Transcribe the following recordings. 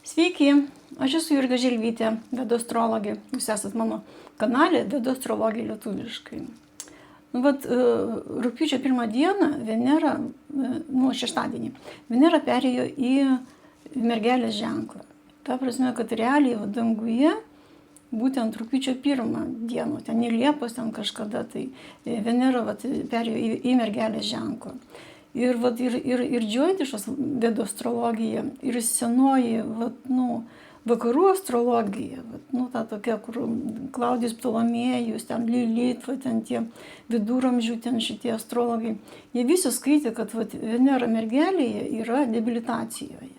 Sveiki, aš esu Jurga Želvytė, vedu astrologė. Jūs esat mano kanale, vedu astrologė lietuviškai. Rugpjūčio 1 dieną Venera, šeštadienį, Venera perėjo į Mergelės ženklą. Ta prasme, kad realiai danguje, būtent rugpjūčio 1 dieną, ten į Liepos, ten kažkada, tai Venera perėjo į Mergelės ženklą. Ir džioitišos vedo astrologija, ir senoji, vakarų astrologija, ta tokia, kur Klaudijus Ptolomėjus, ten Lilit, ten tie viduramžių, ten šitie astrologai, jie visi skaitė, kad Venera mergelėje yra debilitacijoje.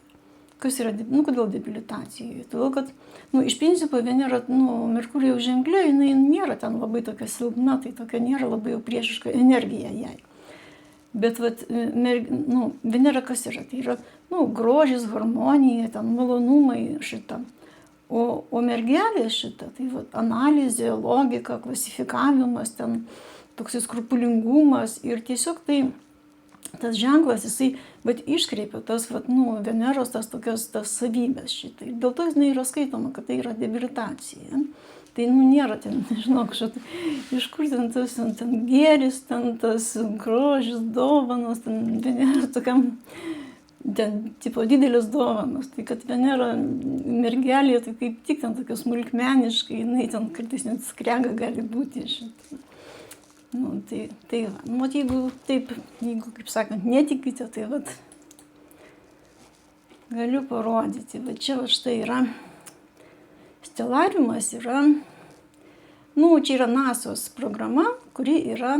Kas yra, kodėl debilitacijoje? Todėl, kad, iš principo, Venera, Merkurijaus ženklė, jinai nėra ten labai tokia silpna, tai tokia nėra labai jau priešiška energija jai. Bet Venera kas yra? Tai yra, grožis, harmonija, ten malonumai šita. O mergelė šita, tai analizė, logika, klasifikavimas, ten toks skrupulingumas ir tiesiog tai tas ženklas, jisai iškreipia tas Veneros tas tokias tas savybės šitai. Dėl to jinai yra skaitoma, kad tai yra debilitacija. Tai nėra ten, nežinau, iš kur ten tas ten gėris, ten tas grožis, dovanos, ten Venera tokiam, ten tipo didelis dovanos. Tai kad Venera mergelė, tai kaip tik ten tokia smulkmeniškai, jinai ten kartais net skrega gali būti šitą. Jeigu taip, kaip sakant, netikite, tai galiu parodyti. Čia štai yra. Stellariumas yra, čia yra NASO's programa, kuri yra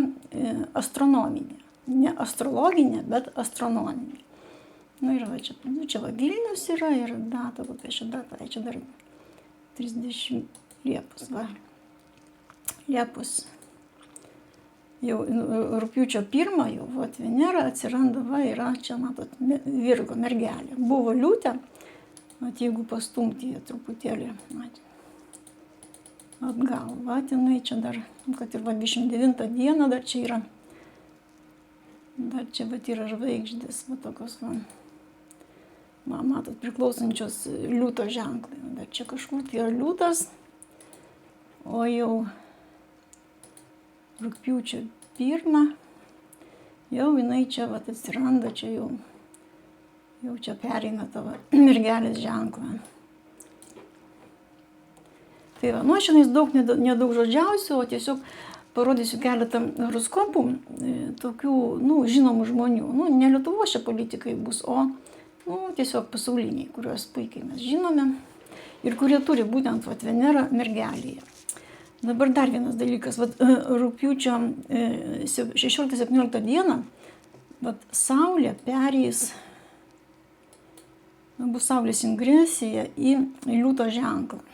astronominė. Ne astrologinė, bet astronominė. Čia Vilnius yra ir data, kokia ši data, čia dar 30 Liepos, Liepos. Jau rugpjūčio 1 jau, Venera atsiranda, yra čia, matot, Virgo mergelė. Buvo liūtė. Jeigu pastumti jie truputėlį atgal, jinai čia dar, kad ir 29 dieną dar čia yra, yra žvaigždės, tokios, matot, priklausančios liūto ženklai. Dar čia kažkur tai yra liūtas, o jau rugpjūčio 1 jau jinai čia atsiranda, čia jau čia pereina tavo mergelės ženklą. Tai šiandien nedaug žodžiausių, o tiesiog parodysiu keletą horoskopų tokių, žinomų žmonių. Ne Lietuvos čia politikai bus, o tiesiog pasauliniai, kuriuos puikiai mes žinome ir kurie turi būtent Venera mergelėje. Dabar dar vienas dalykas, rugpjūčio 16-17 dieną Saulė pereis, bus Saulės ingresija į liūto ženklą.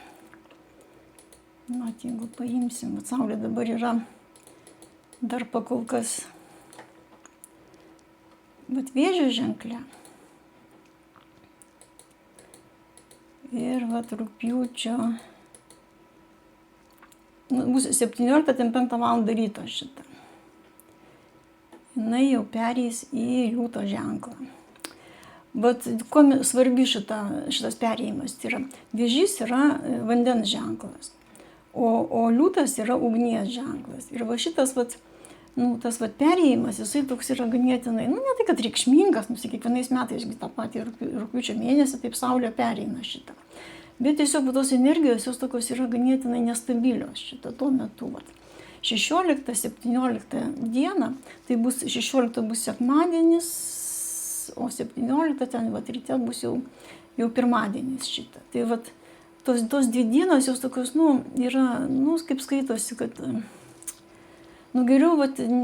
Jeigu paimsim, Saulė dabar yra dar pakol kas Vėžio ženkle. Ir rugpjūčio bus 17:05 val. Ryto šitą. Jinai jau pereis į liūto ženklą. Kuo svarbi šitas perėjimas? Tai yra, Vėžys yra vandens ženklas, o liūtas yra ugnies ženklas. Ir šitas tas perėjimas, jisai toks yra ganėtinai, ne tai kad reikšmingas, kiekvienais metais tą patį rugpjūčio mėnesį taip Saulė pereina šitą. Bet tiesiog tos energijos, jos tokios yra ganėtinai nestabilios tuo metu. 16-17 dieną, tai 16 bus sekmadienis, o 17 ten ryte bus jau pirmadienis šitą. Tai tos 2 dienos jos tokios, yra, kaip skaitosi, kad geriau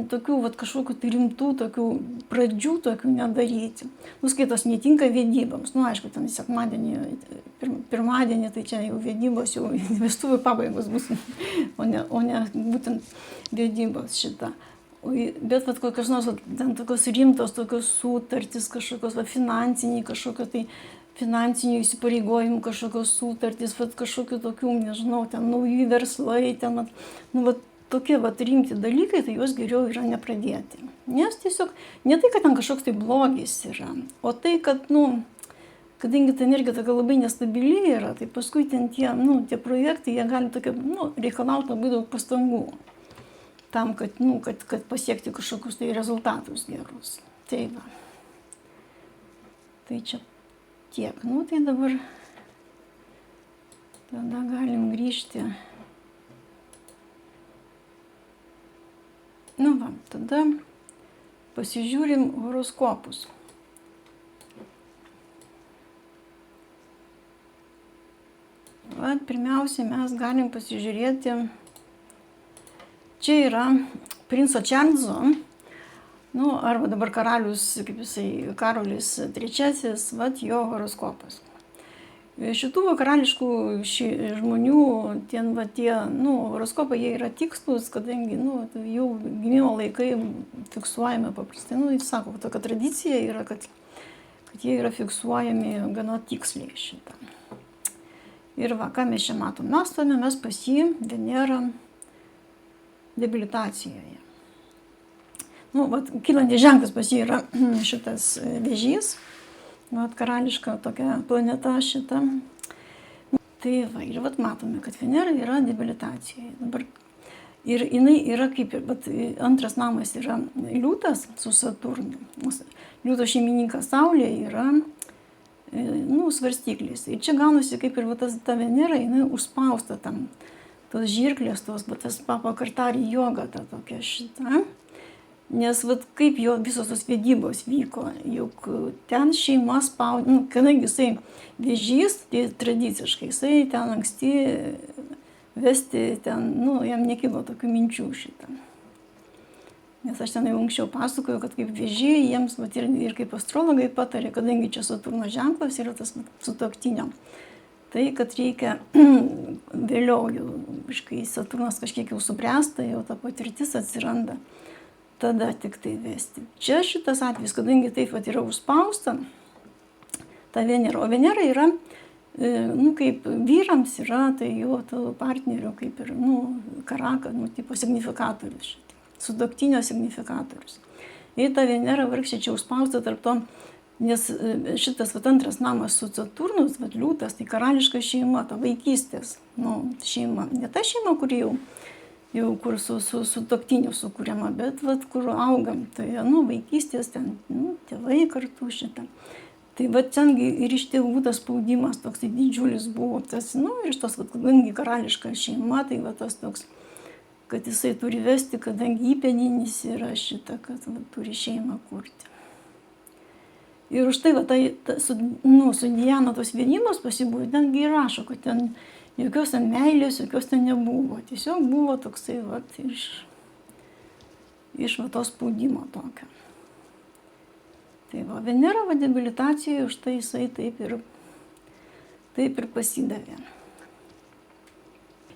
tokių kažkokių rimtų tokių pradžių tokių nedaryti. Skaitos netinka vedyboms. Aišku, ten sekmadienį, pirmadienį, tai čia jau vedybos, jau vestuvių pabaigos bus, o ne būtent vedybos šitą. Bet kokios nors ten tokios rimtos, tokios sutartys, kažkokios finansiniai, finansinių įsipareigojimų, kažkokios sutartys, kažkokių tokių, nežinau, ten nauji verslai, ten, tokie rimti dalykai, tai juos geriau yra nepradėti. Nes tiesiog, ne tai, kad ten kažkoks tai blogis yra, o tai, kad, kadangi ta energija tokia labai nestabili yra, tai paskui ten tie projektai, jie gali tokia, reikalauti labai daug pastangų tam, kad pasiekti kažkokius tai rezultatus gerus. Tai va. Tai čia tiek. Tai dabar tada galim grįžti. Tada pasižiūrim horoskopus. Pirmiausia, mes galim pasižiūrėti, čia yra princo Čarlzo, arba dabar karalius, kaip jisai, Karolis III, jo horoskopas. Šitų karališkų žmonių, tie horoskopai, jie yra tikslus, kadangi jau gimimo laikai fiksuojami paprastai. Sako, tokia tradicija yra, kad jie yra fiksuojami gana tiksliai šitą. Ir ką mes čia matom? Mes pas jį Venerą debilitacijoje. Kylantis ženklas pas jį yra šitas Vėžys, karališka tokia planeta šita. Ir matome, kad Venera yra debilitacijoje. Ir jinai yra kaip ir, antras namas yra Liūtas su Saturnu. Liūto šeimininkas Saulė yra svarstyklės. Ir čia gaunasi kaip ir ta Venera, jinai užspausta tam, tos žirklės, tas papakartari joga, ta tokia šita. Nes kaip jo visos tos vedybos vyko, juk ten šeima spaudė, kadangi jisai Vėžys, tai tradiciškai jisai ten anksti vesti, jam nekilo tokių minčių šitą. Nes aš ten jau anksčiau pasakoju, kad kaip Vėžiai jiems ir kaip astrologai patarė, kadangi čia Saturno ženklas yra tas sutuoktinio, tai kad reikia vėliau, kai Saturnas kažkiek jau subręsta, jau ta patirtis atsiranda, tada tik tai vesti. Čia šitas atvejis, kadangi taip yra užspausta, ta Venera. O Venera yra, kaip vyrams yra, tai jo partnerio kaip ir, karaka, tipo signifikatorius šitą. Sutuoktinio signifikatorius. Ir ta Venera vargšė čia užspausta tarp to, nes šitas antras namas su Saturnus, Liūtas, tai karališka šeima, ta vaikystės šeima. Ne ta šeima, kur jau kur su sutuoktiniu sukūriama, bet kur augam, tai vaikystės ten, tėvai kartu šitą. Tai ten ir iš tėvų tas spaudimas toks didžiulis buvo, tas, ir iš tos, kadangi karališka šeima, tai tas toks, kad jisai turi vesti, kadangi įpėdinis yra šitą, kad turi šeimą kurti. Ir už tai su Diana tos vienybos pasibūdė, tengi rašo, kad ten jokios ten meilės, jokios ten nebuvo. Tiesiog buvo toksai iš to spaudimo tokio. Tai Venera debilitacijoje, už tai jisai taip ir pasidavė.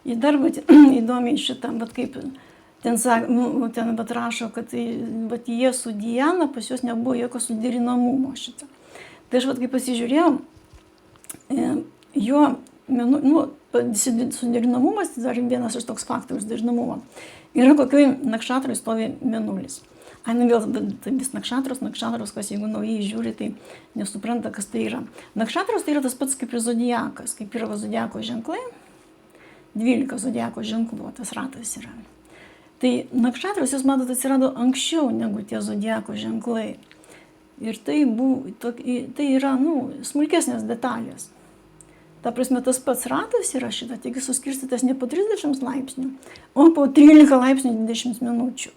Ir dar įdomiai šitą, kaip ten rašo, kad jie su Diana, pas juos nebuvo jokio suderinamumo šitą. Tai aš kai pasižiūrėjau, jo suderinamumas, dar vienas iš toks faktorius derinamumo, yra kokioj nakšatroj stovi Mėnulis. Vis nakšatros, kas jeigu naujai žiūri, tai nesupranta, kas tai yra. Nakšatros tai yra tas pats kaip ir zodiakas, kaip yra zodiako ženklai. 12 zodiako ženklų, tas ratas yra. Tai nakšatros, jūs matot, atsirado anksčiau negu tie zodiako ženklai. Ir tai yra, smulkesnės detalės. Ta prasme, tas pats ratas yra šitą, tik suskirstytas ne po 30 laipsnių, o po 13 laipsnių 20 minučių.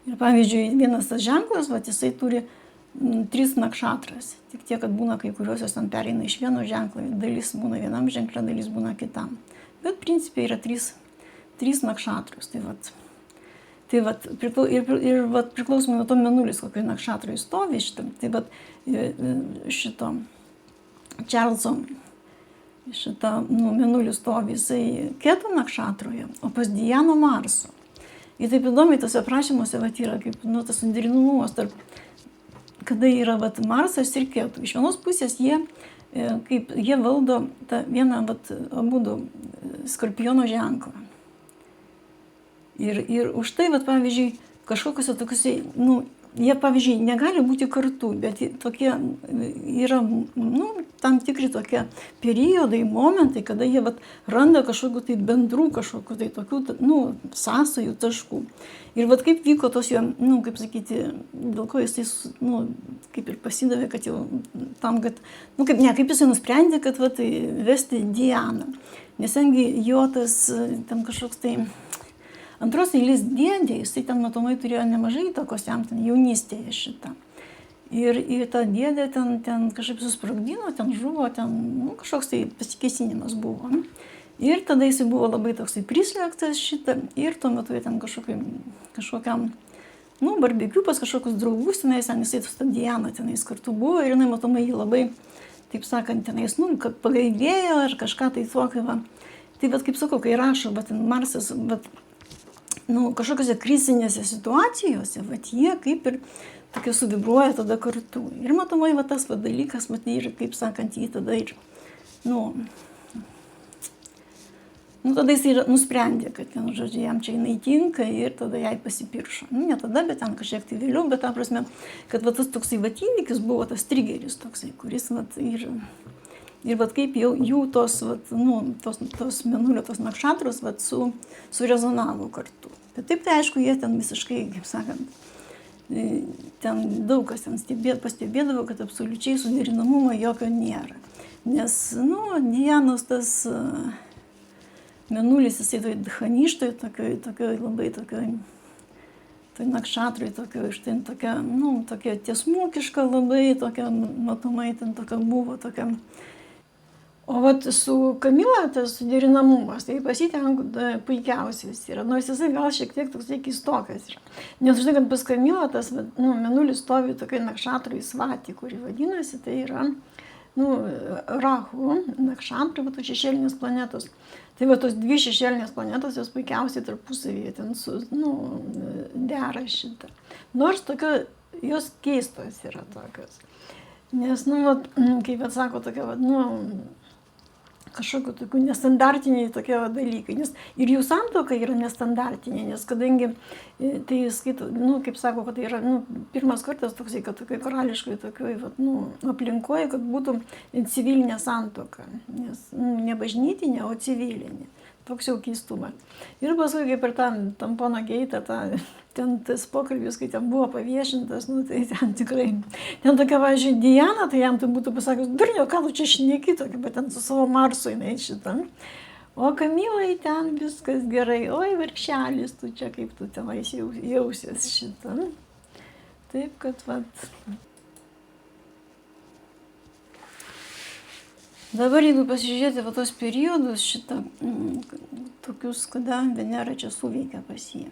Ir pavyzdžiui, vienas tas ženklas, jisai turi 3 nakšatras. Tik tiek, kad būna kai kuriuosios ten pereina iš vieno ženklo, dalis būna vienam ženklė, dalis būna kitam. Bet principiai yra 3 nakšatrus. Ir priklausomai nuo to Mėnulis, kokio nakšatro stovi šitą. Tai šito Čarlzo Mėnulis stovi jisai Keto nakšatroje, o pas Dianą Marso. Ir taip įdomiai tose aprašymuose yra kaip tas suderinamumas tarp, kada yra Marsas ir Ketų. Iš vienos pusės jie valdo tą vieną abudu Skorpiono ženklą. Ir už tai, pavyzdžiui, kažkokiuose tokiuose, jie, pavyzdžiui, negali būti kartu, bet tokie yra, tam tikri tokie periodai, momentai, kada jie randa kažkokių tai bendrų, kažkokių tai tokių, sąsajų taškų. Ir kaip vyko tos jo, kaip sakyti, dėl ko jisai, kaip ir pasidavė, kad jau tam, kad, kaip jisai nusprendė, kad vesti Dianą. Nes jo tas, ten kažkoks tai antros eilės dėdė, jisai ten matomai turėjo nemažai įtakos jam ten jaunystėje šitą. Ir ta dėdė ten kažkaip susprogdino, ten žuvo, ten kažkoks tai pasikėsinimas buvo. Ir tada jisai buvo labai toksai prislėgtas šitą ir tuo metu jie ten kažkokiam, barbekiu pas kažkokius draugus tenais, jisai su ta Diana tenais kartu buvo ir jinai matomai jį labai, taip sakant, tenais, kad pagailėjo ar kažką tai tokio. Tai kaip sakau, kai rašo, Marsas, kažkokiose krizinėse situacijose, jie kaip ir tokie suvibruoja tada kartu. Ir matomai tas dalykas, ir kaip sakant, jį tada ir, tada jis nusprendė, kad žodžiu, jam čia jinai tinka ir tada jai pasipiršo. Ne tada, bet ten kažkiek tai vėliau, bet ta prasme, kad tas toksai įvykis buvo tas trigeris toksai, kuris ir kaip jau jų tos mėnulio, tos nakšatros surezonavo kartu. Bet taip tai aišku, jie ten visiškai, kaip sakant, ten daug kas ten pastebėdavo, kad absoliučiai suderinamumo jokio nėra. Nes, Dianos tas mėnulis, jisai toj Dchaništoj, tokioj labai tokioj, toj nakšatroj, tokia tiesmukiška labai, tokia matomai ten tokia buvo, tokia. O su Kamila tas suderinamumas, tai pas jį ten puikiausias yra, nors jisai gal šiek tiek toksai keistokas yra. Nes už tai, kad pas Kamilą tas mėnulis stovi tokiai nakšatroj Svati, kuri vadinasi, tai yra Rahu, nakšatroj, tos šešėlinės planetos. Tai tos dvi šešėlinės planetos, jos puikiausiai tarpusavyje ten dera šitą. Nors tokio, jos keistos yra tokios. Nes, kaip sako, tokia, kažkokiu tokiu nestandartiniai tokie dalykai. Nes ir jų santuoka yra nestandartinė, nes kadangi tai skaito, kaip sako, kad tai yra pirmas kartas toksai, kad tokioj karališkoj tokioj aplinkoje, kad būtų civilinė santuoka. Nes ne bažnytinė, o civilinė. Toks jau keistumas. Ir paskui, kaip ir tam pono Geitą, ten tas pokalbis, kai ten buvo paviešintas, tai ten tikrai, ten tokia, važiuoju, Diana, tai jam tai būtų pasakius, durniau, ką tu čia šneki tokia, bet ten su savo Marsu jinai šitą. O Kamilai ten viskas gerai, oi, vargšelis, tu čia kaip tu tenais jausies šitą. Taip, kad Dabar, jeigu pasižiūrėti tos periodus šitą, tokius, kada Venera čia suveikia pas jį.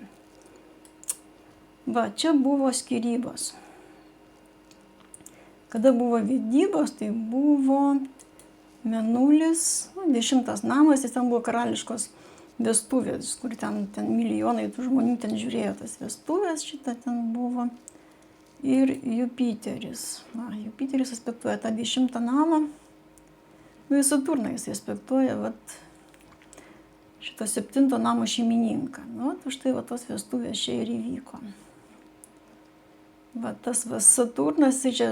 Čia buvo skyrybos. Kada buvo vedybos, tai buvo mėnulis, 10 namas, ten buvo karališkos vestuvės, kur ten milijonai tų žmonių ten žiūrėjo tas vestuvės, šitą ten buvo. Ir Jupiteris. Jupiteris aspektuoja tą 10 namą. Saturną jis aspektuoja šito 7 namo šeimininką. Už tai tos vestuvės čia ir įvyko. Tas Saturnas, čia,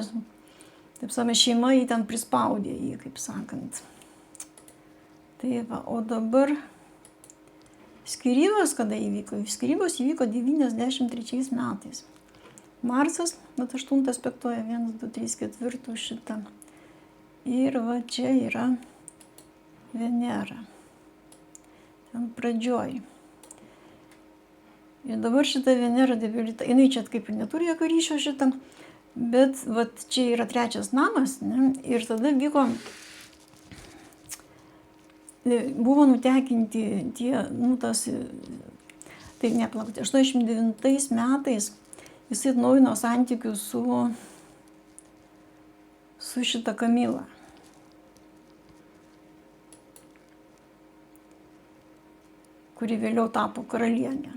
taip sakome, šeima jį ten prispaudė jį, kaip sakant. Tai o dabar skyrybos kada įvyko? Skyrybos įvyko 93 metais. Marsas, 8 aspektuoja 1, 2, 3, 4 šitą. Ir čia yra Venera. Ten pradžioj. Ir dabar šita Venera debilita, jinai čia kaip ir neturi jokio ryšio šitą, bet čia yra 3 namas, ne? Ir tada buvo nutekinti tie, tai neplaukti, 89 metais jisai atnaujino santykius su šita Kamila. Kuri vėliau tapo karalienė.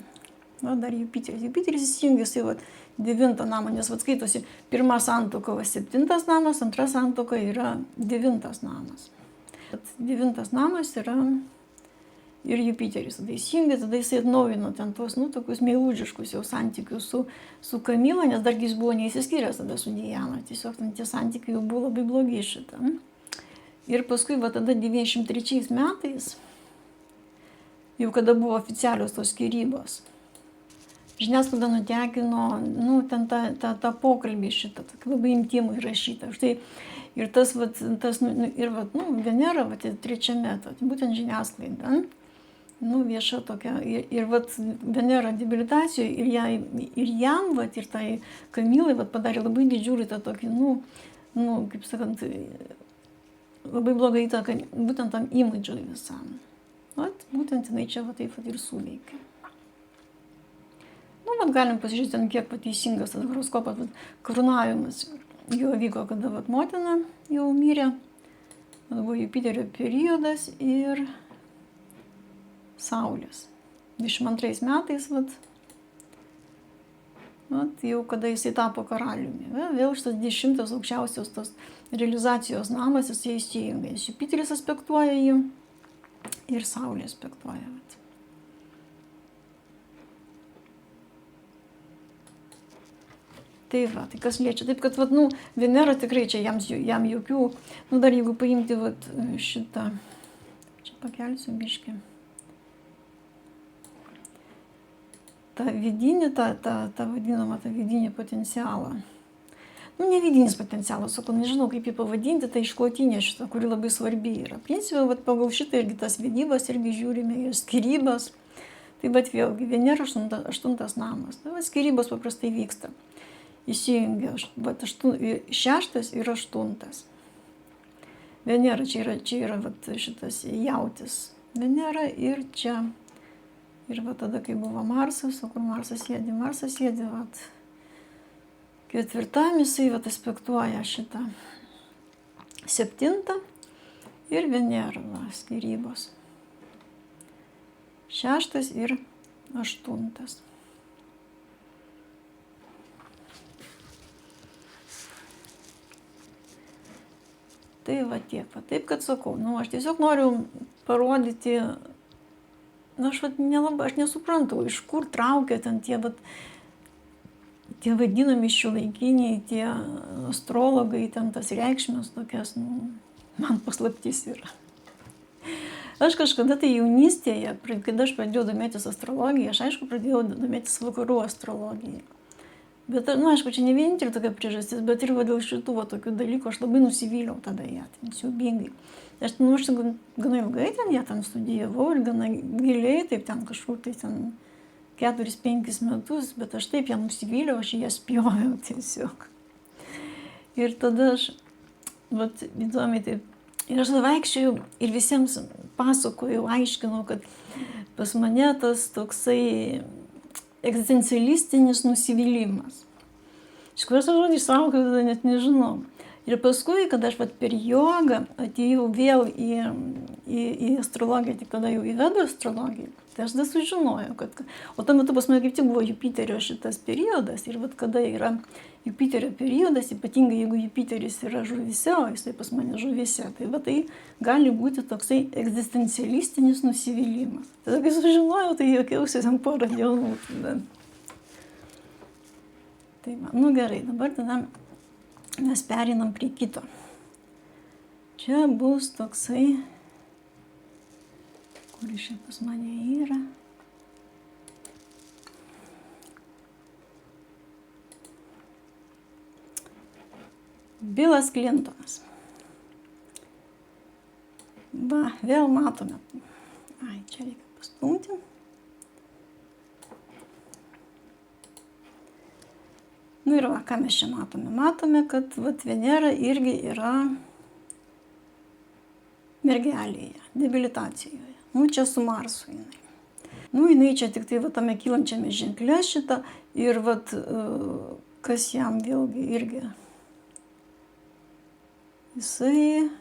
Dar Jupiteris. Jupiteris įsijungė jisai 9 namą, nes skaitosi pirma santuoka 7 namas, antra santuoka yra 9 namas. 9 namas yra ir Jupiteris tada įsijungia, tada jisai atnaujino ten tuos, tokius meilužiškus jau santykius su Kamila, nes dargi jis buvo neįsiskyręs tada su Diana, tiesiog ten tie santykiai jau buvo labai blogi šitą. Ir paskui va tada 93 metais, jau kada buvo oficialios tos skyrybos, žiniasklaida nutekino, ten tą pokalbį šitą, tokį labai intimų įrašytą. Štai ir Venera, trečiame, būtent žiniasklaida, vieša tokia, ir Venera debilitacijoje, ir jam, ir tai Kamilai, padarė labai didžiulį tą tokį, kaip sakant, labai blogą įtaką būtent tam imidžui visam. Būtent jinai čia taip ir suveikė. Galim pasižiūrėti, kiek teisingas tas horoskopas, karūnavimas jo vyko, kada motina jau mirė, buvo Jupiterio periodas ir Saulės. 22 metais, jau kada jisai tapo karaliumi. Vėl šitas 10 aukščiausios tos realizacijos namas, jisai įsijungia. Jupiteris aspektuoja jį ir Saulė aspektuoja. Tai kas liečia. Taip, kad, Venera tikrai čia jam jokių, dar jeigu paimti, šitą, čia pakelsiu biškį, tą vidinį, tą vadinamą, tą vidinį potencialą. Ne vidinis potencialas, nežinau, kaip jį pavadinti, tai išklotinė šitą, kuri labai svarbi yra. Principė, pagal šitą irgi tas vedybas, irgi žiūrime ir skyrybas. Tai vėlgi, Venera 8 namas. Skyrybos paprastai vyksta. Įsijungia 6 ir 8. Venera, čia yra šitas jautis Venera ir čia. Ir tada, kai buvo Marsas, o kur Marsas sėdi? Marsas sėdi, 4, jisai aspektuoja šitą 7 ir Venera, skyrybos. 6 ir 8. Tai tiek. Taip, kad sakau, aš tiesiog noriu parodyti, aš nesuprantu, iš kur traukia ten tie vadinami šiuolaikiniai, tie astrologai, ten tas reikšmės tokias, man paslaptis yra. Aš kažkada tai jaunystėje, kada aš pradėjau domėtis astrologiją, aš aišku pradėjau domėtis vakarų astrologiją. Bet, aišku, čia ne vienintelė tokia priežastis, bet ir dėl šitų tokių dalykų aš labai nusivyliau tada ją, siaubingai. Aš gana ilgai ją studijavau ir gana giliai, taip ten kažkur 4-5 metus, bet aš taip ją nusivyliau, aš ją spjoviau tiesiog. Ir tada aš, įdomiai taip, ir aš vaikščiojau ir visiems pasakojau, aiškinau, kad pas mane tas toksai egzistencialistinis nusivylimas. Iš kur aš tą žodį išsaugau, tada net nežinau. Ir paskui, kada aš per jogą atėjau vėl į astrologiją, tik tada jau į vedų astrologiją, tai aš tada sužinojau, kad... O tuo metu pas mane kaip tik buvo Jupiterio šitas periodas. Ir kada yra Jupiterio periodas, ypatingai jeigu Jupiteris yra žuvyse, o jisai pas mane žuvyse, tai gali būti toksai egzistencialistinis nusivylimas. Tada, kai sužinojau, tai juokiausi ten porą dienų. Tai gerai, dabar tada mes pereinam prie kito. Čia bus toksai, kuris čia pas mane yra. Bilas Klintonas. Vėl matome. Čia reikia pastumti. Ir ką mes čia matome? Matome, kad Venera irgi yra mergelėje, debilitacijoje. Čia su Marsu jinai. Jinai čia tik tai tame kylančiame ženkle šitą ir kas jam vėlgi irgi. Jisai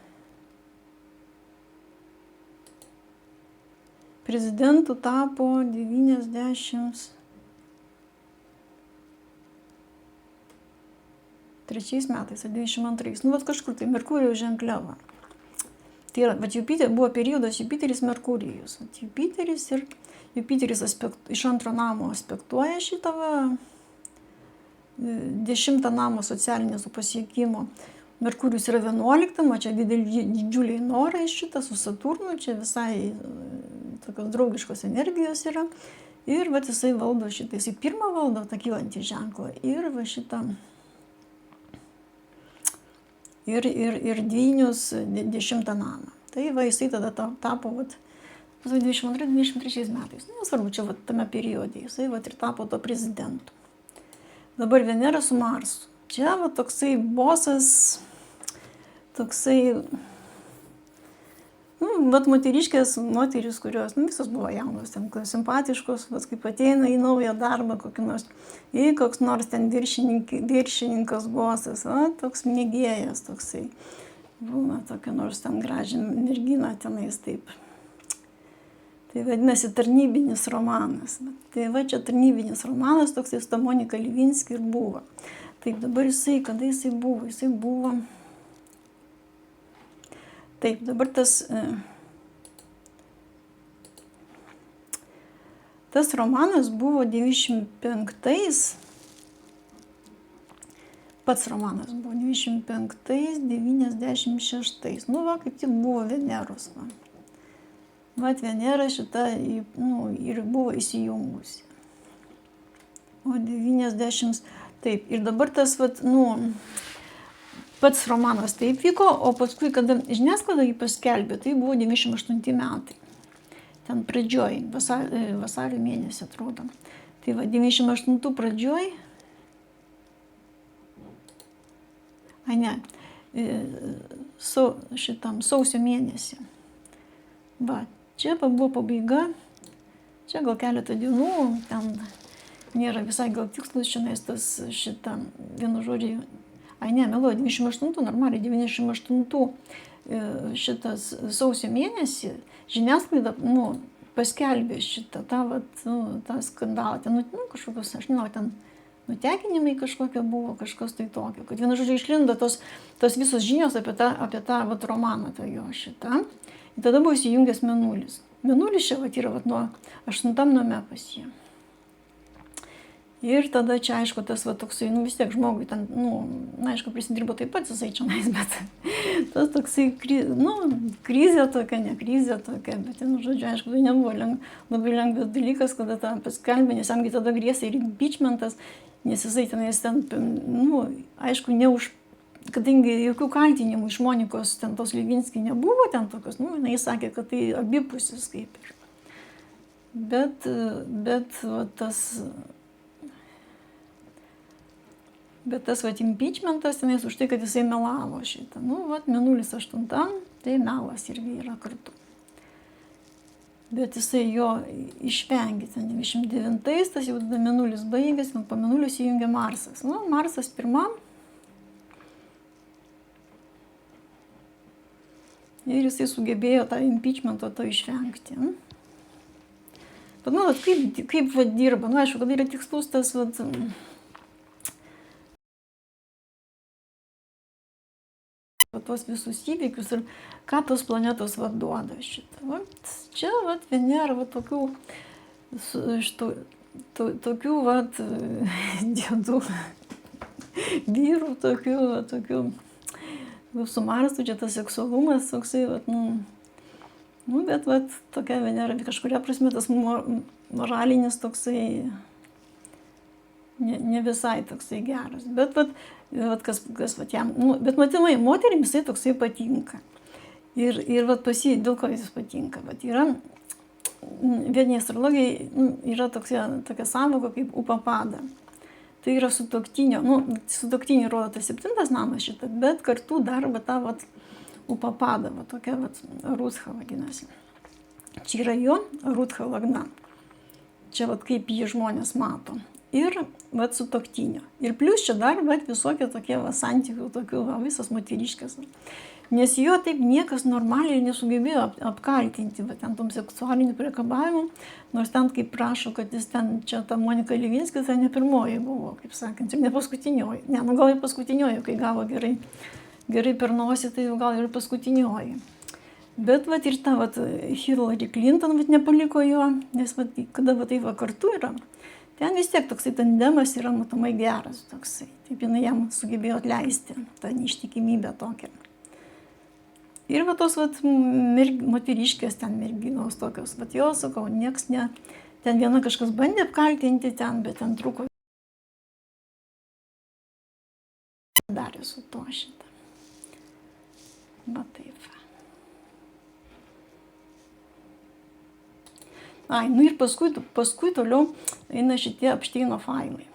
prezidentu tapo 93 metais, ar 92. Kažkur tai Merkurijos ženkle. Tai yra, vat buvo periodas Jupiteris Merkurijus. Jupiteris ir Jupiteris iš antro namo aspektuoja šitą 10 namo socialinės pasiekimo. Merkurijus yra 11, o čia didžiuliai norai šitą su Saturnu, čia visai tokios draugiškos energijos yra. Ir vat jisai valdo šitą, jisai pirmą valdo tą kylantį ženklą ir va šitą. Ir dvynius 10 namą. Tai va jisai tada tapo 22-23 metais. Nesvarbu, čia va tame periode jisai va ir tapo to prezidentu. Dabar Venera su Marsu. Čia va toksai bosas, toksai, vat moteris, kurios, visos buvo jaunos, ten simpatiškos, vat kaip ateina į naują darbą kokį nors, į koks nors ten viršininkas bosas, toks mėgėjas toksai, būna tokia nors ten graži mergina tenais taip. Tai vadinasi tarnybinis romanas. Tai va čia tarnybinis romanas, toksai su Monika Levinsky ir buvo. Taip, dabar jisai, kada jisai buvo? Jisai buvo... Taip, dabar tas romanas buvo 95-ais, pats romanas buvo 95-ais, 96-ais. Va, kaip tik buvo Veneros. Vat Venera šita ir buvo įsijungusi. O 90... Taip, ir dabar tas, pats romanas taip vyko, o paskui, kada žiniasklaida jį paskelbė, tai buvo 98 metai. Ten pradžioj, vasario mėnesį atrodo. Tai va, 98 pradžioj, sausio mėnesį. Va, čia buvo pabaiga, čia gal keletą dienų, ten nėra visai gal tikslus šiandien tas vienu žodžiu, meluoju, 98, normaliai 98 šitas sausio mėnesį žiniasklaida, paskelbė šitą, tą skandalą, ten, kažkokios, aš nežinau, ten nutekinimai kažkokie buvo, kažkas tai tokio, kad vienu žodžiu išlindo tos visos žinios apie tą romaną jo šitą. Ir tada buvo įsijungęs Mėnulis. Mėnulis čia yra nuo 8 name pas jį. Ir tada čia, aišku, tas toksai, vis tiek žmogui ten, aišku, prisidirbo taip pat jisai čia, bet tas toksai, krizė tokia, ne krizė tokia, bet, žodžiu, aišku, tai nebuvo labai lengvas dalykas, kada tą paskelbė, nes jamgi tada grėsė ir impeachmentas, nes jisai tenais ten, aišku, kadangi jokių kaltinimų iš Monikos ten tos Levinsky nebuvo ten tokios, jinai sakė, kad tai abipusis kaip ir. Bet tas impeachmentas tenais už tai, kad jisai melavo šitą. Mėnulis 8, tai melas irgi yra kartu. Bet jisai jo išvengė, ten 99-ais, tas jau tada Mėnulis baigėsi, po Mėnulio įsijungė Marsas. Marsas pirmam. Ir jisai sugebėjo tą impeachmento to išvengti. Bet, kaip dirba, aišku, kad yra tikslus tas, tuos visus įvykius ir ką tos planetos duoda šitą. Čia, Venera, tokių diedų, vyrų, tokių, su Marsu čia tas seksualumas, toksai, bet, tokia Venera, kažkuria prasme tas moralinis toksai, ne visai toksai geras, bet, kas jam, bet matomai, moterim jisai toksai patinka. Ir dėl ko jis patinka, yra, vieni astrologai, yra tokia sąvoka kaip upapada. Tai yra sutuoktinį rodo tas 7 namas šitą, bet kartu dar tą upapada, tokia Rutha vadinasi. Čia yra jo Rutha lagna. Čia kaip jį žmonės mato. Ir sutuoktinio. Ir plius čia dar visokie tokie santykių, tokių visas moteriškės. Nes jo taip niekas normaliai nesugebėjo apkaltinti, ten tom seksualiniu priekabavimu, nors ten kaip prašo, kad jis ten, čia ta Monika Levinsky, tai ne pirmoji buvo, kaip sakant, ir ne paskutinioji. Gal ir paskutinioji, kai gavo gerai per nosį, tai gal ir paskutinioji. Bet vat ir ta vat Hillary Clinton vat nepaliko jo, nes vat kada vat tai va kartu yra, ten vis tiek toksai tandemas yra matomai geras toksai. Taip jinai jam sugebėjo atleisti tą neištikimybę tokią. Ir va tos vat moteriškės ten merginos tokios, vat jo, sakau, nieks ne, ten viena kažkas bandė apkaltinti ten, bet ten truko darė su to šitą. Va taip. Ai, nu ir paskui toliau eina šitie Epšteino failai.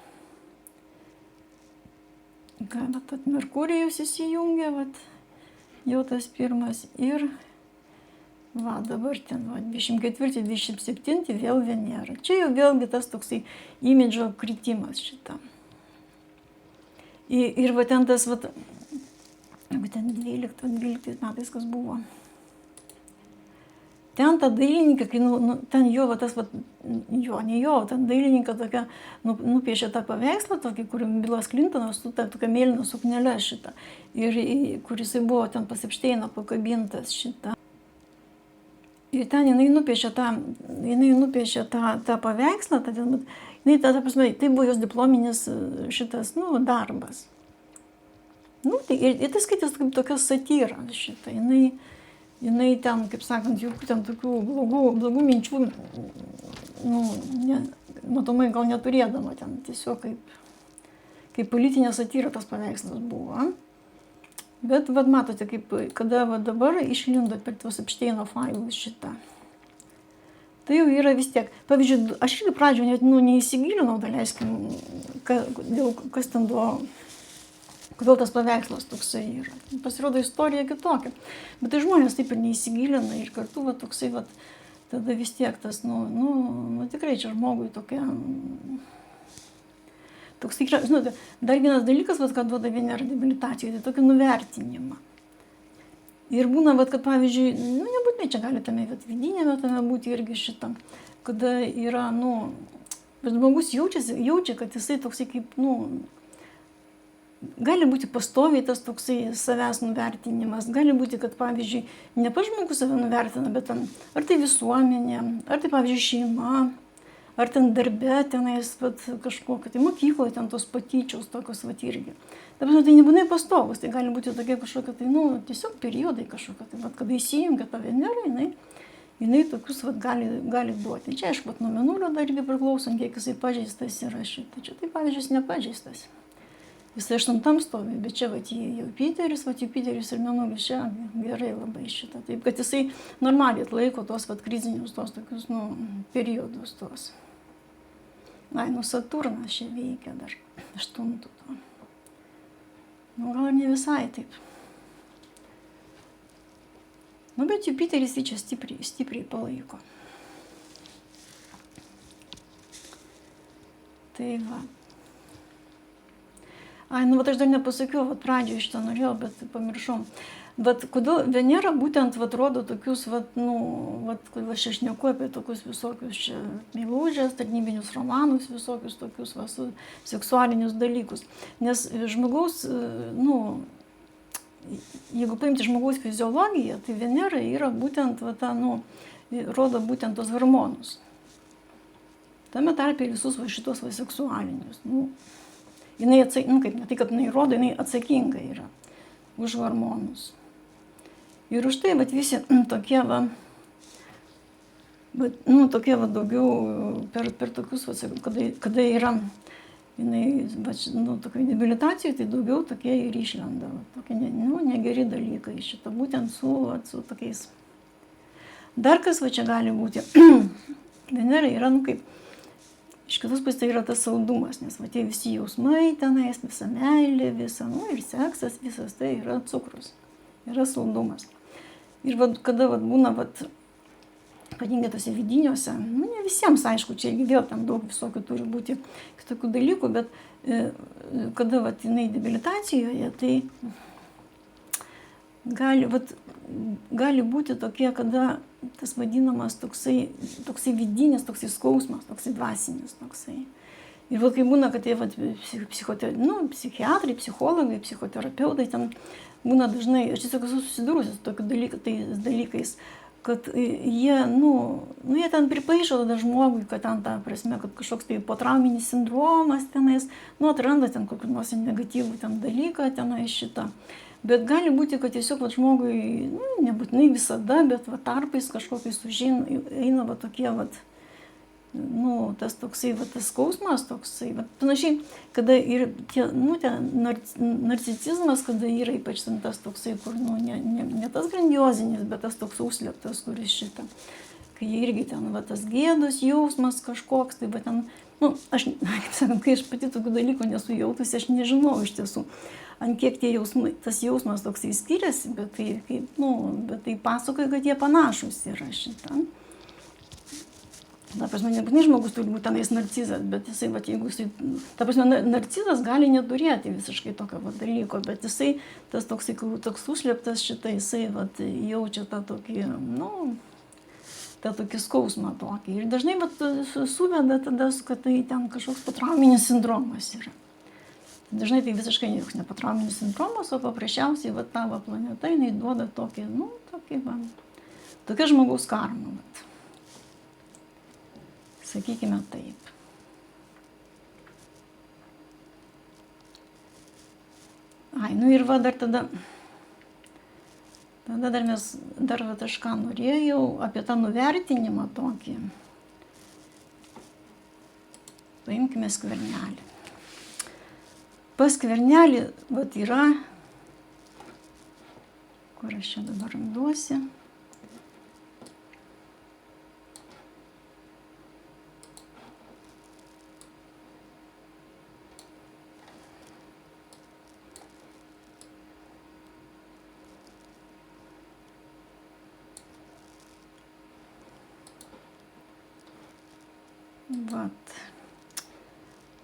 Ką, vat Merkurijus įsijungia, vat jau tas pirmas ir va, dabar ten va, 24-27 vėl Venera. Čia jau vėlgi tas toksai imidžo kritimas šitą. Ir va ten tas, va, ten 12 metais kas buvo. Ten ta dailininkė, kai ten jo, va, tas, va, jo, ne jo, ten dailininkė tokia nupiešė tą paveikslą, tokį, kur Billas Clintonas su tokia mėlyna suknelė šitą. Ir kur jisai buvo ten pas Epšteiną pakabintas šitą. Ir ten jinai nupiešė tą paveikslą, jinai, ta prasme, tai buvo jos diplominis šitas, darbas. Tai, ir tai skaitės kaip tokia satyra šitą. Jinai ten, kaip sakant, jokių ten tokių blogų minčių, matomai gal neturėdama ten, tiesiog kaip politinė satyra tas paveikslas buvo. Bet, vad matote, kada dabar išlindo per tuos Epšteino failus šitą. Tai jau yra vis tiek. Pavyzdžiui, aš irgi pradžioje net neįsigilinau, daleiskim, kas ten buvo. Kodėl tas paveikslas toksai yra. Pasirodo istorija kitokia. Bet tai žmonės taip ir neįsigilina ir kartu va, toksai, va, tada vis tiek tas, tikrai čia žmogui tokia... Toksai, žinote, dar vienas dalykas, va, kad duoda Venera debilitacijoje, tai tokį nuvertinimą. Ir būna, va, kad pavyzdžiui, nebūtinai čia gali tame vidinėme tame būti irgi šitą, kada yra, bet žmogus jaučia, kad jisai toksai kaip, gali būti pastoviai tas toksai savęs nuvertinimas, gali būti, kad, pavyzdžiui, ne pats žmogus save nuvertina, bet ten, ar tai visuomenė, ar tai, pavyzdžiui, šeima, ar ten darbe tenais, kažkokia, tai mokykloje ten tos patyčios tokios, irgi. Tai nebūnai pastovus, tai gali būti tokie kažkokie, tai, tiesiog periodai kažkokie, tai, kada įsijungia ta Venera, jinai tokius, gali duoti. Čia, aišku, nuo Mėnulio dar irgi priklausom, kiek jisai pažeistas yra šitą. Čia, tai, pavyzdžiui, nepažeistas. Jisai 8 stovi, bet čia Jupiteris, Jupiteris ir Mėnulis čia gerai labai šitą. Taip, kad jisai normaliai atlaiko tos krizinius, tos tokius, periodus tos. Saturnas čia veikia dar 8 to. Gal ne visai taip. Bet Jupiteris jį čia stipriai palaiko. Tai va. Aš dar nepasakiau, pradžioje šitą norėjau, bet pamiršom. Bet kodėl Venera būtent rodo tokius, kodėl aš šnekuoju apie tokius visokius čia meilužės, tarnybinius romanus, visokius tokius seksualinius dalykus. Nes žmogaus, jeigu paimti žmogaus fiziologiją, tai Venera yra būtent, rodo būtent tos hormonus. Tame tarpe visus šitos seksualinius. Jinai kaip ne tai, kad jinai rodo, jinai atsakinga yra už hormonus. Ir už tai, visi tokie, tokie daugiau per tokius, kada yra, jinai, tokiai debilitacijai, tai daugiau tokie ir išlenda. Tokie, negeri dalykai šitą, būtent su tokiais. Dar kas čia gali būti, Venera yra, kaip, iš kitos pusės tai yra tas saldumas, nes tie visi jausmai tenais, visa meilė, visa, ir seksas, visas tai yra cukrus, yra saldumas. Ir kada būna, ypatingai tose vidiniuose, ne visiems, aišku, čia irgi vėl tam daug visokių turi būti kitokių dalykų, bet kada jinai debilitacijoje, tai gali būti tokie, kada tas vadinamas toksai vidinis, toksai skausmas, toksai dvasinis, toksai. Ir vat kai būna, kad tie psichiatrai, psichologai, psichoterapeutai, ten būna dažnai, aš tiesiog esu susidūrusi su tokiu tais dalykais, kad jie, jie ten pripaišo tada žmogui, kad ten ta prasme, kad kažkoks tai potrauminis sindromas tenais, atranda ten kokį nors negatyvų ten dalyką tenais šitą. Bet gali būti, kad tiesiog žmogui, nebūtinai visada, bet tarpais kažkokiais eina tokie, tas toksai, tas skausmas toksai, panašiai, kada ir narcisizmas, kada yra ypač tas toksai, kur, ne tas grandiozinis, bet tas toks užslėptas, kuris šitą, kai irgi ten, tas gėdos jausmas kažkoks, tai, ten, aš, kaip sakant, kai aš pati tokių dalykų nesu jautusi, aš nežinau iš tiesų, ant kiek tie jausmai, tas jausmas toksai skiriasi, bet tai pasakoja, kad jie panašus yra šitą. Ta prasme, nebūtinai žmogus turi būti tenais narcizas, bet jisai, jeigu jisai, ta prasme, narcizas gali neturėti visiškai tokio dalyko, bet jisai, tas toks užslėptas šitą, jisai jaučia tą tokį, tą tokį skausmą tokį. Ir dažnai suveda tada, kad tai ten kažkoks potrauminis sindromas yra. Dažnai tai visiškai joks ne potrauminis sindromas, o paprasčiausiai tavo planeta, jinai duoda tokį, tokia žmogaus karma. Sakykime taip. Ir dar tada aš ką norėjau apie tą nuvertinimą tokį. Paimkime Skvernelį. Pas Skvernelį yra, kur aš čia dabar randuosi.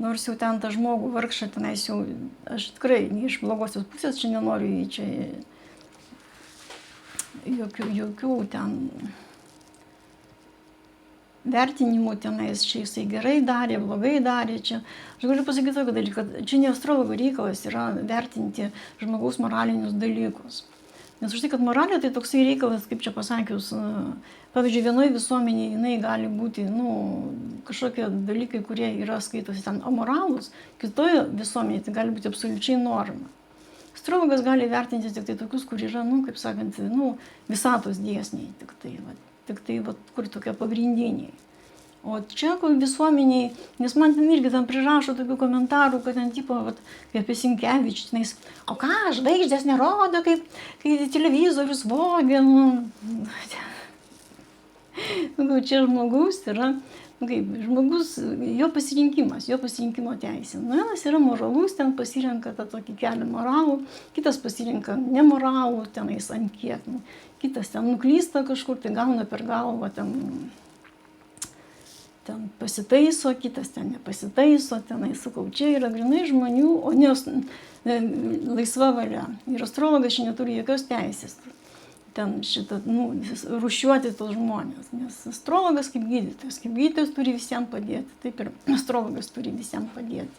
Nors jau ten tą žmogų vargšą tenais jau, aš tikrai iš blogosios pusės čia nenoriu į čia jokių ten vertinimų tenais, čia jisai gerai darė, blogai darė, čia. Aš galiu pasakyti tokį dalyką, kad čia ne astrologo reikalas yra vertinti žmogaus moralinius dalykus. Nes už tai, kad moralė tai toksai reikalas, kaip čia pasakius, pavyzdžiui, vienoje visuomenėje jinai gali būti, kažkokie dalykai, kurie yra skaitosi ten amoralūs, kitoje visuomenėje tai gali būti absoliučiai norma. Astrologas gali vertinti tik tai tokius, kur yra, kaip sakant, visatos dėsniai, tik tai, kur tokie pagrindiniai. O čia visuomeniai, nes man ten irgi ten prirašo tokių komentarų, kad ten tipo, kaip apie Sinkevičių, tenais, o ką, žvaigždės nerodo, kai televizorius vogė, čia žmogus yra, žmogus, jo pasirinkimo teisė. Vienas yra moralus, ten pasirenka tą tokį kelią moralų, kitas pasirenka nemoralų, tenais ant kiek, kitas ten nuklysta kažkur, tai gauna per galvą, ten pasitaiso, kitas ten nepasitaiso, tenai sakau, čia yra grinai žmonių, o ne laisva valia. Ir astrologas čia neturi jokios teisės ten rūšiuoti tos žmonės, nes astrologas kaip gydytojas turi visiems padėti, taip ir astrologas turi visiems padėti.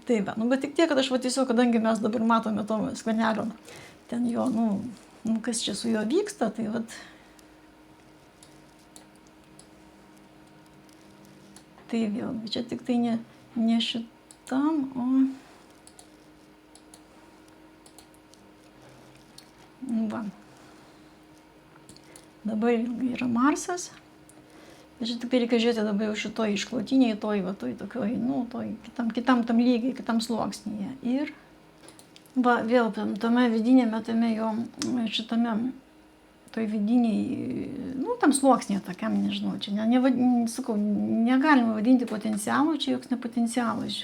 Taip, bet tik tiek, kad aš tiesiog, kadangi mes dabar matome to Skvernelio, ten jo, kas čia su juo vyksta, tai tai vėl, čia tik tai ne šitam, o dabar yra Marsas, bet čia tik tai reikia žiūrėti dabar jau šitoj išklotiniai, toj tokioj, kitam tam lygiai, kitam sluoksnyje. Ir vėl tame vidinėme, tame jo šitame, toj vidiniai, tam sluoksnėje tokiam, nežinau, čia sakau, negalima vadinti potencialų, čia joks nepotencialas,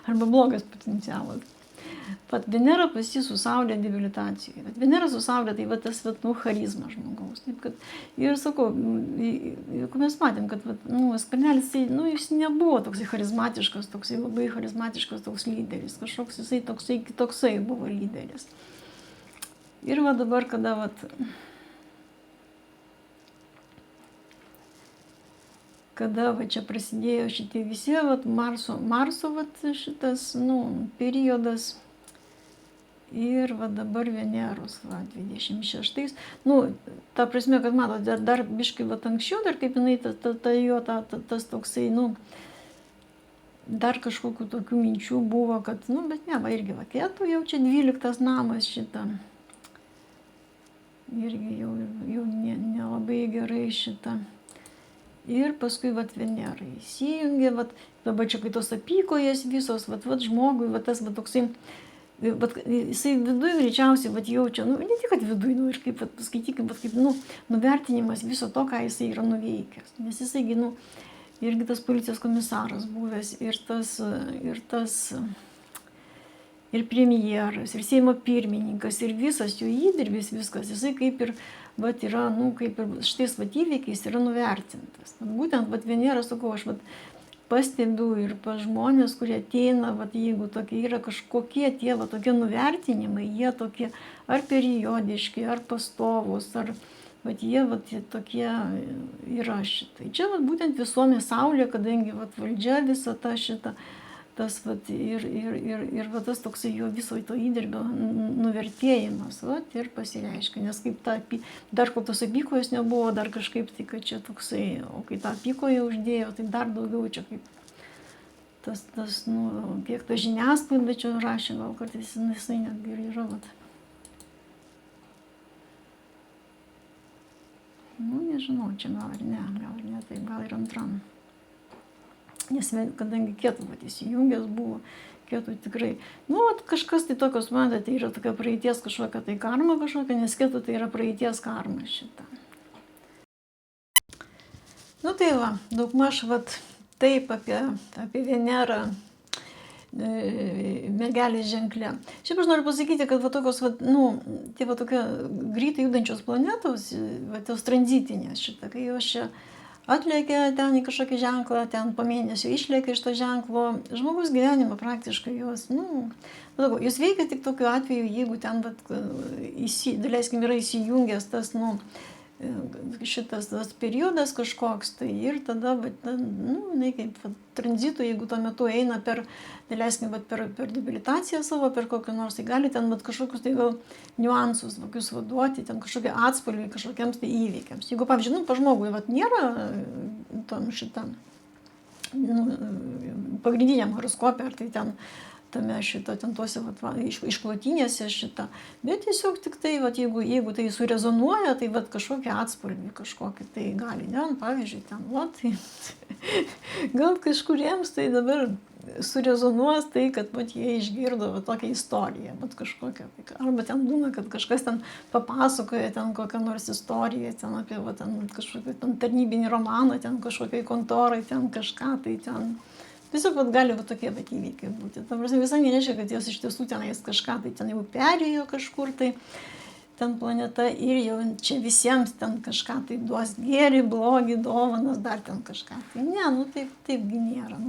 arba blogas potencialas. Venera pas jį su Saulė debilitacijoje. Venera su Saulė tai tas charizma žmogaus. Taip, kad, ir sakau, mes matėm, kad Skvernelis, jis nebuvo toksai charizmatiškas, labai charizmatiškas toks lyderis. Kažkoks jisai toksai buvo lyderis. Ir dabar, kada kada va čia prasidėjo šitie visi, va, Marso va, šitas, periodas. Ir va dabar Veneros, va, 26. Ta prasme, kad matot, dar biškai va anksčiau, dar kaip jinai, tas toksai, dar kažkokių tokių minčių buvo, kad, bet ne, va irgi va, Ketų jau čia 12 namas šitą. Irgi jau nelabai gerai šitą. Ir paskui vat Venera įsijungė, vat dabar čia kai tos apykojas visos, vat žmogui, vat tas vat toksai, vat jisai viduj greičiausiai vat jaučia, ne tik kad viduj, ir kaip vat paskaitykim, vat kaip, nuvertinimas viso to, ką jisai yra nuveikęs. Nes jisai, irgi tas policijos komisaras buvęs, ir premjeras, ir Seimo pirmininkas, ir visas jų įdirbis, viskas, jisai kaip ir, vat yra, kaip ir šitais vat įvykiais yra nuvertintas. Būtent, vat Venera, sakau, aš vat pastebiu ir pas žmonės, kurie ateina, vat jeigu tokie yra kažkokie tie, vat tokie nuvertinimai, jie tokie ar periodiški, ar pastovus, ar vat jie vat tokie yra šitai. Čia vat būtent visuomenė Saulė, kadangi vat valdžia visą tą šitą, tas vat ir vat tas toksai jo viso to įdirbio nuvertėjimas, vat ir pasireiškia. Nes kaip dar kol tos apykojos nebuvo, dar kažkaip tai, kad čia toksai, o kai tą apykoją uždėjo, tai dar daugiau čia kaip tas kiek ta žiniasklaida čia rašė, gal kartais jisai netgi ir yra, vat. Nežinau, čia gal ir ne, taip gal ir antram. Nes kadangi Ketų vat įsijungęs buvo, Ketų tikrai, kažkas tai tokios, tai yra tokia praeities kažkokia tai karma kažkokia, nes Ketų tai yra praeities karma šita. Tai va, daugmaž vat taip apie Venerą mergelės ženkle. Šiaip aš noriu pasakyti, kad va tokios, tie va tokie greitai judančios planetos, va tos tranzitinės šitą, kai jos čia atlėkia ten į kažkokį ženklą, ten po mėnesio išlėkia iš to ženklo, žmogus gyvenimą praktiškai jos, jos veikia tik tokiu atveju, jeigu ten, daleiskim, yra įsijungęs tas, šitas periodas kažkoks, tai ir tada, kaip tranzitu, jeigu tuo metu eina per, daleiskim, per debilitaciją savo, per kokį nors, tai gali ten kažkokius tai gal niuansus tokius duoti, ten kažkokie atspalviai kažkokiems tai įvykiams. Jeigu, pavyzdžiui, pa žmogui nėra tam šitam pagrindiniam horoskope, ar tai ten tame šito, ten tuose išklotinėse šitą. Bet tiesiog tik tai, jeigu tai surezonuoja, tai kažkokį atspalvį, kažkokį tai gali, pavyzdžiui, ten, gal kažkuriems tai dabar surezonuos tai, kad jie išgirdo tokią istoriją, kažkokią. Arba ten būna, kad kažkas ten papasakoja ten kokią nors istoriją, ten apie kažkokį ten tarnybinį romaną, ten kažkokiai kontorai, ten kažką, tai ten. Tiesiog gali tokie įvykiai būti. Ta prasme, visai nereiškia, kad jos iš tiesų tenais kažką, tai ten jau perėjo kažkur, tai ten planeta ir jau čia visiems ten kažką tai duos gėrį, blogį, dovanas, dar ten kažką. Tai ne, taipgi nėra.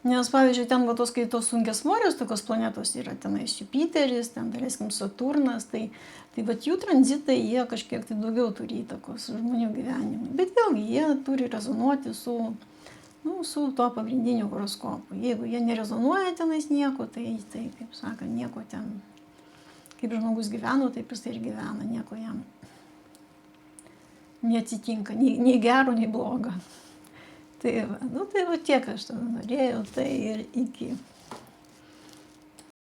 Nes, pavyzdžiui, ten kai tos sunkiasvorės tokios planetos yra, tenais Jupiteris, ten, daleiskim, Saturnas, tai jų tranzitai, jie kažkiek tai daugiau turi įtakos žmonių gyvenimui. Bet vėlgi, jie turi rezonuoti su tuo pagrindiniu horoskopu. Jeigu jie nerezonuoja tenais nieko, tai kaip sakant, nieko ten, kaip žmogus gyveno, taip jis ir gyvena, nieko jam neatsitinka, nei gero, nei blogo. Tai va, tiek aš tada norėjau, tai ir iki.